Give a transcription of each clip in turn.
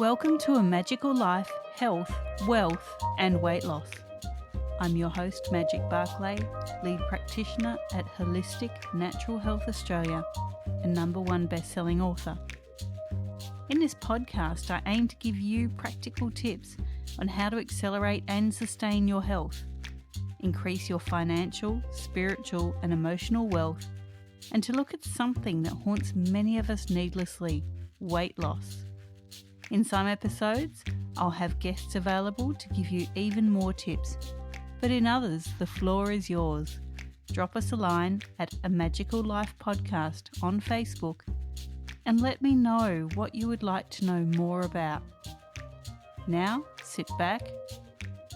Welcome to A Magical Life, Health, Wealth and Weight Loss. I'm your host, Magic Barclay, lead practitioner at Holistic Natural Health Australia and #1 best-selling author. In this podcast, I aim to give you practical tips on how to accelerate and sustain your health, increase your financial, spiritual and emotional wealth, and to look at something that haunts many of us needlessly, weight loss. In some episodes, I'll have guests available to give you even more tips, but in others, the floor is yours. Drop us a line at A Magical Life Podcast on Facebook and let me know what you would like to know more about. Now, sit back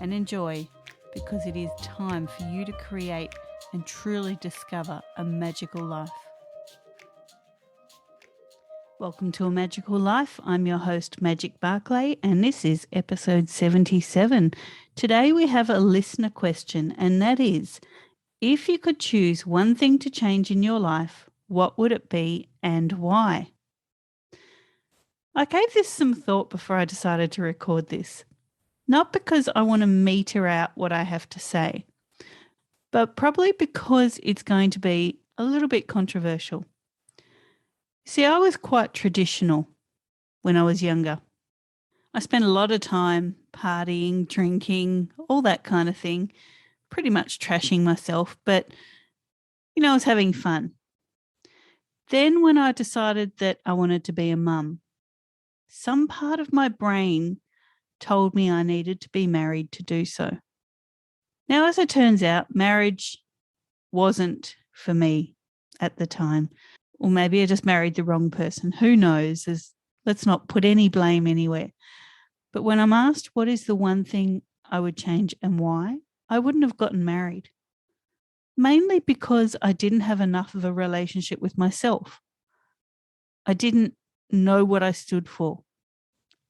and enjoy, because it is time for you to create and truly discover a magical life. Welcome to A Magical Life. I'm your host, Magic Barclay, and this is episode 77. Today we have a listener question, and that is, if you could choose one thing to change in your life, what would it be and why? I gave this some thought before I decided to record this, not because I want to meter out what I have to say, but probably because it's going to be a little bit controversial. See, I was quite traditional when I was younger. I spent a lot of time partying, drinking, all that kind of thing, pretty much trashing myself, but, I was having fun. Then when I decided that I wanted to be a mum, some part of my brain told me I needed to be married to do so. Now, as it turns out, marriage wasn't for me at the time. Or maybe I just married the wrong person. Who knows? Let's not put any blame anywhere. But when I'm asked what is the one thing I would change and why, I wouldn't have gotten married. Mainly because I didn't have enough of a relationship with myself. I didn't know what I stood for.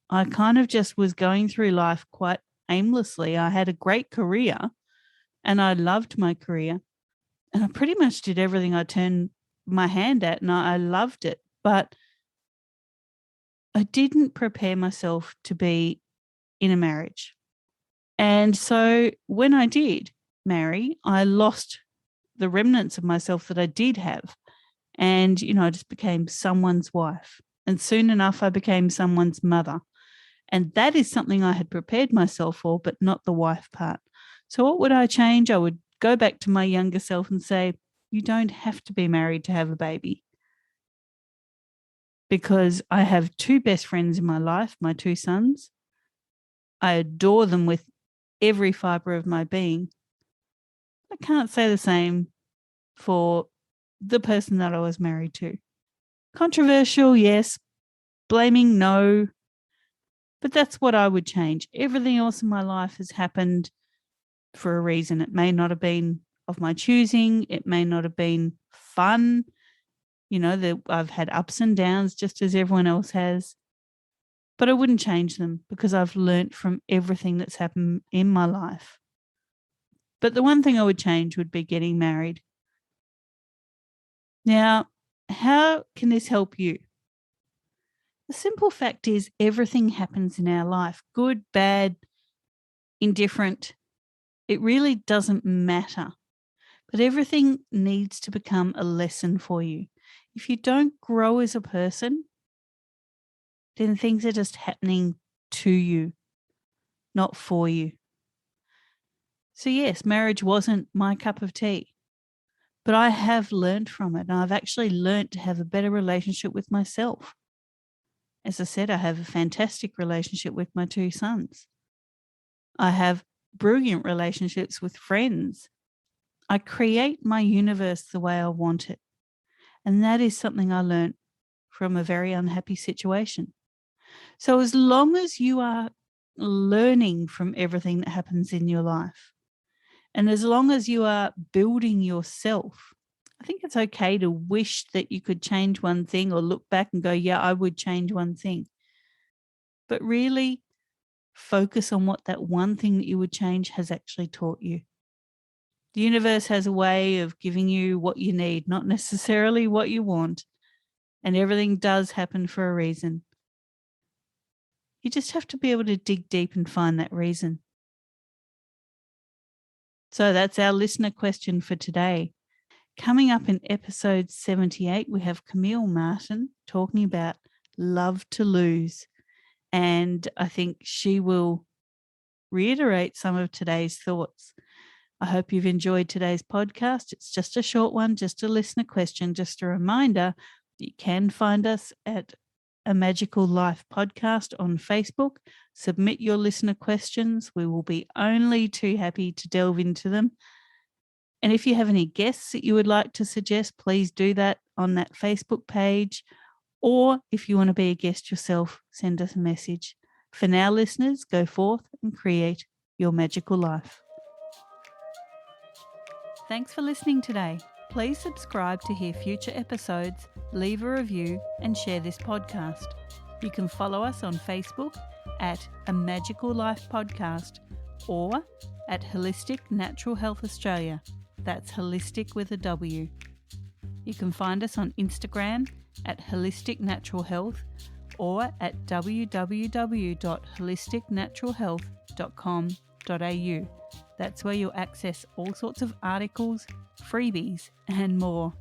I kind of just was going through life quite aimlessly. I had a great career and I loved my career. And I pretty much did everything I turned my hand at, and I loved it, but I didn't prepare myself to be in a marriage. And so when I did marry, I lost the remnants of myself that I did have. And, I just became someone's wife. And soon enough, I became someone's mother. And that is something I had prepared myself for, but not the wife part. So what would I change? I would go back to my younger self and say, you don't have to be married to have a baby. Because I have two best friends in my life, my two sons. I adore them with every fibre of my being. I can't say the same for the person that I was married to. Controversial, yes. Blaming, no. But that's what I would change. Everything else in my life has happened for a reason. It may not have been of my choosing. It may not have been fun. I've had ups and downs just as everyone else has. But I wouldn't change them because I've learnt from everything that's happened in my life. But the one thing I would change would be getting married. Now, how can this help you? The simple fact is everything happens in our life, good, bad, indifferent. It really doesn't matter. But everything needs to become a lesson for you. If you don't grow as a person, then things are just happening to you, not for you. So yes, marriage wasn't my cup of tea, but I have learned from it. And I've actually learned to have a better relationship with myself. As I said, I have a fantastic relationship with my two sons. I have brilliant relationships with friends. I create my universe the way I want it. And that is something I learned from a very unhappy situation. So as long as you are learning from everything that happens in your life, and as long as you are building yourself, I think it's okay to wish that you could change one thing or look back and go, yeah, I would change one thing. But really focus on what that one thing that you would change has actually taught you. The universe has a way of giving you what you need, not necessarily what you want. And everything does happen for a reason. You just have to be able to dig deep and find that reason. So that's our listener question for today. Coming up in episode 78, we have Camille Martin talking about love to lose. And I think she will reiterate some of today's thoughts. I hope you've enjoyed today's podcast. It's just a short one, just a listener question, just a reminder. You can find us at A Magical Life Podcast on Facebook. Submit your listener questions. We will be only too happy to delve into them. And if you have any guests that you would like to suggest, please do that on that Facebook page. Or if you want to be a guest yourself, send us a message. For now, listeners, go forth and create your magical life. Thanks for listening today. Please subscribe to hear future episodes, leave a review, and share this podcast. You can follow us on Facebook at A Magical Life Podcast or at Holistic Natural Health Australia. That's holistic with a W. You can find us on Instagram at Holistic Natural Health or at www.holisticnaturalhealth.com.au. That's where you'll access all sorts of articles, freebies, and more.